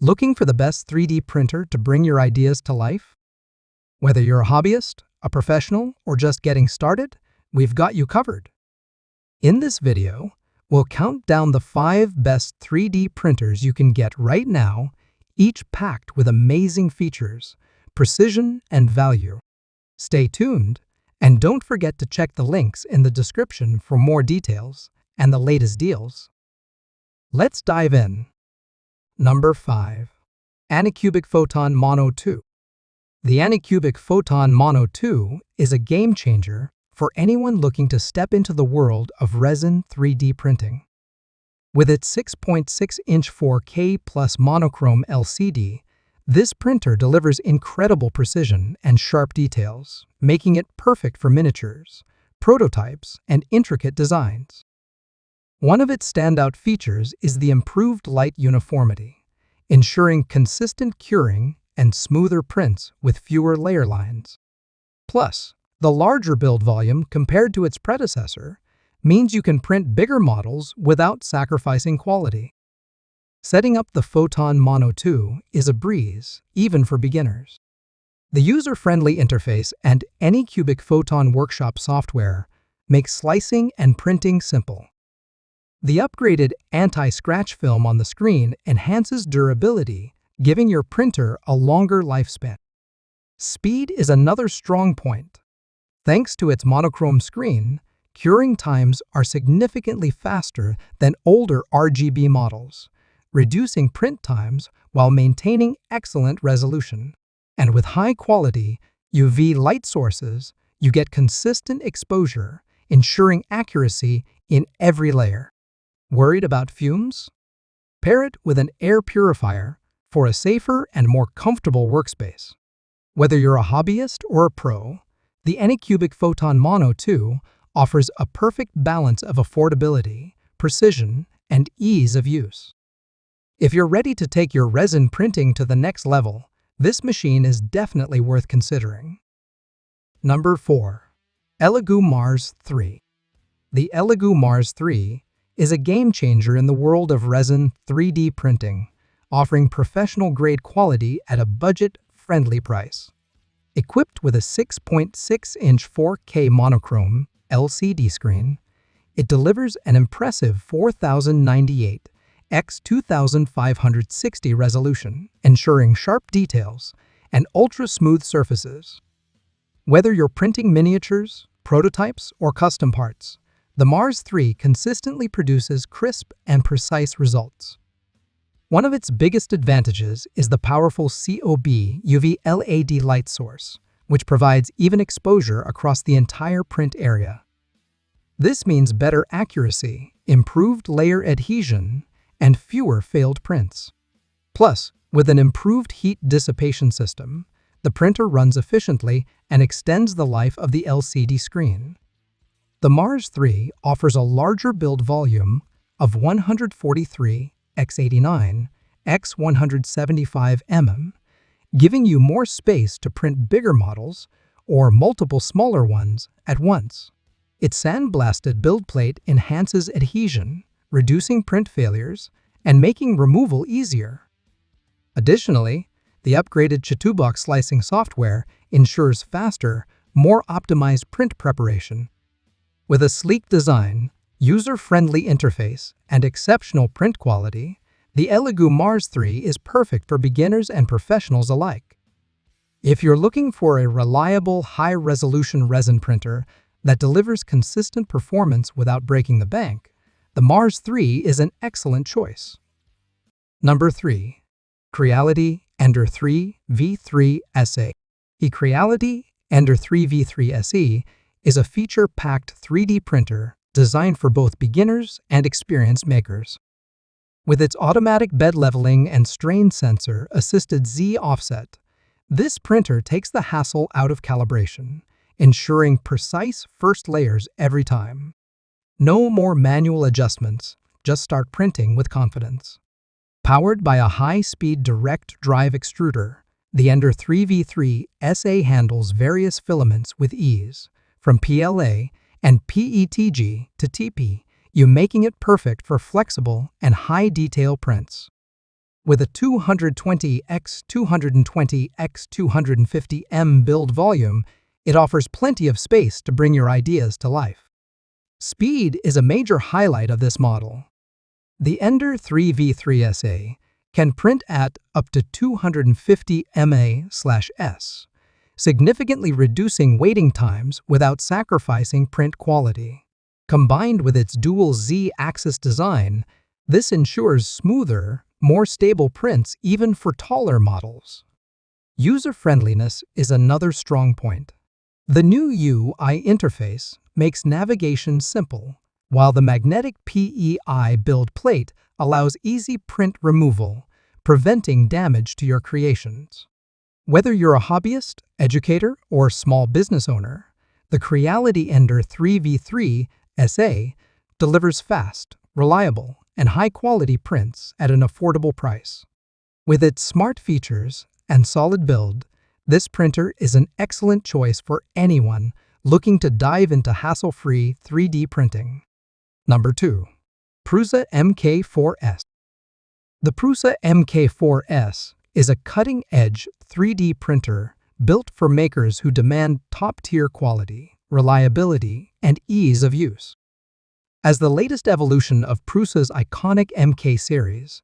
Looking for the best 3D printer to bring your ideas to life? Whether you're a hobbyist, a professional, or just getting started, we've got you covered. In this video, we'll count down the 5 best 3D printers you can get right now, each packed with amazing features, precision, and value. Stay tuned, and don't forget to check the links in the description for more details and the latest deals. Let's dive in. Number 5. Anycubic Photon Mono 2. The anycubic Photon Mono 2 is a game changer for anyone looking to step into the world of resin 3D printing. With its 6.6-inch 4K plus monochrome LCD, this printer delivers incredible precision and sharp details, making it perfect for miniatures, prototypes, and intricate designs. One of its standout features is the improved light uniformity, ensuring consistent curing and smoother prints with fewer layer lines. Plus, the larger build volume compared to its predecessor means you can print bigger models without sacrificing quality. Setting up the Photon Mono 2 is a breeze, even for beginners. The user-friendly interface and anycubic Photon Workshop software make slicing and printing simple. The upgraded anti-scratch film on the screen enhances durability, giving your printer a longer lifespan. Speed is another strong point. Thanks to its monochrome screen, curing times are significantly faster than older RGB models, reducing print times while maintaining excellent resolution. And with high-quality UV light sources, you get consistent exposure, ensuring accuracy in every layer. Worried about fumes? Pair it with an air purifier for a safer and more comfortable workspace. Whether you're a hobbyist or a pro, the anycubic Photon Mono 2 offers a perfect balance of affordability, precision, and ease of use. If you're ready to take your resin printing to the next level, this machine is definitely worth considering. Number 4. Elegoo Mars 3. The Elegoo Mars 3 is a game changer in the world of resin 3D printing, offering professional-grade quality at a budget-friendly price. Equipped with a 6.6-inch 4K monochrome LCD screen, it delivers an impressive 4098 x 2560 resolution, ensuring sharp details and ultra-smooth surfaces. Whether you're printing miniatures, prototypes, or custom parts, the Mars 3 consistently produces crisp and precise results. One of its biggest advantages is the powerful COB UV LED light source, which provides even exposure across the entire print area. This means better accuracy, improved layer adhesion, and fewer failed prints. Plus, with an improved heat dissipation system, the printer runs efficiently and extends the life of the LCD screen. The Mars 3 offers a larger build volume of 143 x 89 x 175 mm, giving you more space to print bigger models or multiple smaller ones at once. Its sandblasted build plate enhances adhesion, reducing print failures and making removal easier. Additionally, the upgraded Chitubox slicing software ensures faster, more optimized print preparation. With a sleek design, user-friendly interface, and exceptional print quality, the Elegoo Mars 3 is perfect for beginners and professionals alike. If you're looking for a reliable, high-resolution resin printer that delivers consistent performance without breaking the bank, the Mars 3 is an excellent choice. Number 3. Creality Ender 3 V3 SE. The Creality Ender 3 V3 SE is a feature-packed 3D printer designed for both beginners and experienced makers. With its automatic bed leveling and strain sensor-assisted Z offset, this printer takes the hassle out of calibration, ensuring precise first layers every time. No more manual adjustments, just start printing with confidence. Powered by a high-speed direct drive extruder, the Ender 3 V3 SE handles various filaments with ease, from PLA and PETG to TP, making it perfect for flexible and high-detail prints. With a 220 x 220 x 250 m build volume, it offers plenty of space to bring your ideas to life. Speed is a major highlight of this model. The Ender 3v3SA can print at up to 250 mA/s, significantly reducing waiting times without sacrificing print quality. Combined with its dual Z-axis design, this ensures smoother, more stable prints even for taller models. User-friendliness is another strong point. The new UI interface makes navigation simple, while the magnetic PEI build plate allows easy print removal, preventing damage to your creations. Whether you're a hobbyist, educator, or small business owner, the Creality Ender 3v3 SA delivers fast, reliable, and high-quality prints at an affordable price. With its smart features and solid build, this printer is an excellent choice for anyone looking to dive into hassle-free 3D printing. Number 2. Prusa MK4S. The Prusa MK4S is a cutting-edge 3D printer built for makers who demand top-tier quality, reliability, and ease of use. As the latest evolution of Prusa's iconic MK series,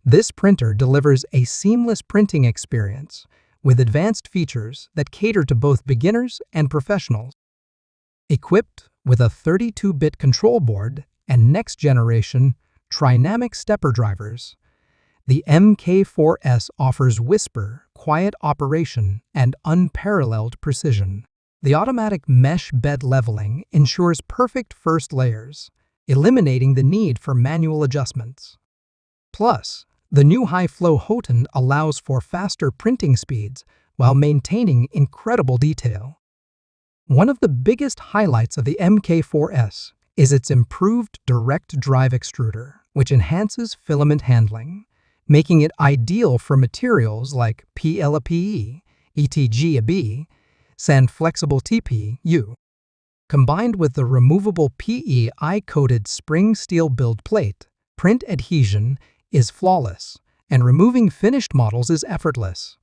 this printer delivers a seamless printing experience with advanced features that cater to both beginners and professionals. Equipped with a 32-bit control board and next-generation trinamic stepper drivers, the MK4S offers whisper, quiet operation, and unparalleled precision. The automatic mesh bed leveling ensures perfect first layers, eliminating the need for manual adjustments. Plus, the new high-flow Photon allows for faster printing speeds while maintaining incredible detail. One of the biggest highlights of the MK4S is its improved direct drive extruder, which enhances filament handling, making it ideal for materials like PLAPE, ETGAB, and flexible TPU. Combined with the removable PEI-coated spring steel build plate, print adhesion is flawless, and removing finished models is effortless.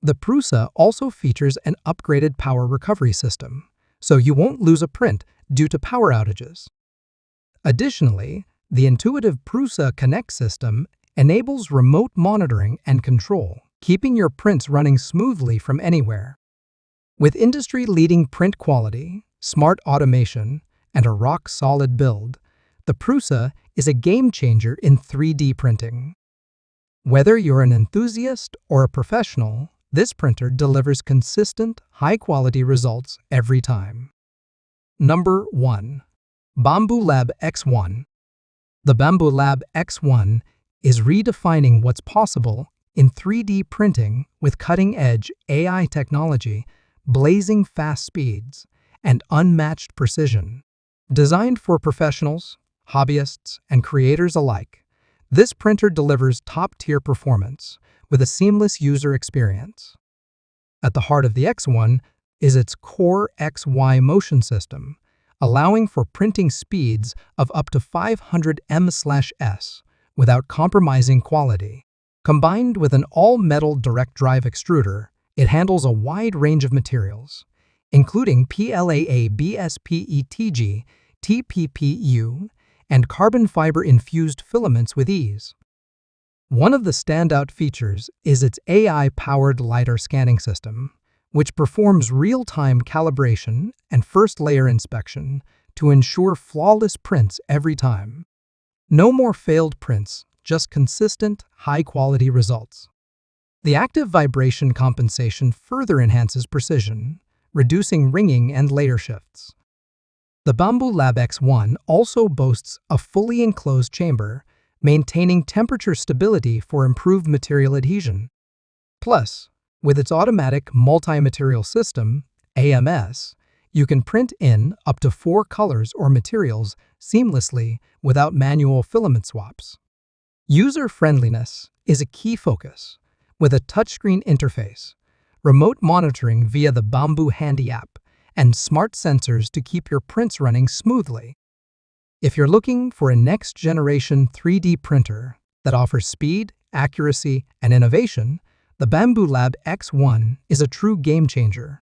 The Prusa also features an upgraded power recovery system, so you won't lose a print due to power outages. Additionally, the intuitive Prusa Connect system enables remote monitoring and control, keeping your prints running smoothly from anywhere. With industry-leading print quality, smart automation, and a rock-solid build, the Prusa is a game-changer in 3D printing. Whether you're an enthusiast or a professional, this printer delivers consistent, high-quality results every time. Number 1. Bambu Lab X1. The Bambu Lab X1 is redefining what's possible in 3D printing with cutting-edge AI technology, blazing fast speeds, and unmatched precision. Designed for professionals, hobbyists, and creators alike, this printer delivers top-tier performance with a seamless user experience. At the heart of the X1 is its CoreXY motion system, allowing for printing speeds of up to 500 m/s without compromising quality. Combined with an all-metal direct drive extruder, it handles a wide range of materials, including PLAA, BSPETG, TPPU, and carbon fiber-infused filaments with ease. One of the standout features is its AI-powered LiDAR scanning system, which performs real-time calibration and first-layer inspection to ensure flawless prints every time. No more failed prints, just consistent, high-quality results. The active vibration compensation further enhances precision, reducing ringing and layer shifts. The Bambu Lab X1 also boasts a fully enclosed chamber, maintaining temperature stability for improved material adhesion. Plus, with its automatic multi-material system, AMS, you can print in up to 4 colors or materials seamlessly without manual filament swaps. User-friendliness is a key focus, with a touchscreen interface, remote monitoring via the Bambu Handy app, and smart sensors to keep your prints running smoothly. If you're looking for a next-generation 3D printer that offers speed, accuracy, and innovation, the Bambu Lab X1 is a true game changer.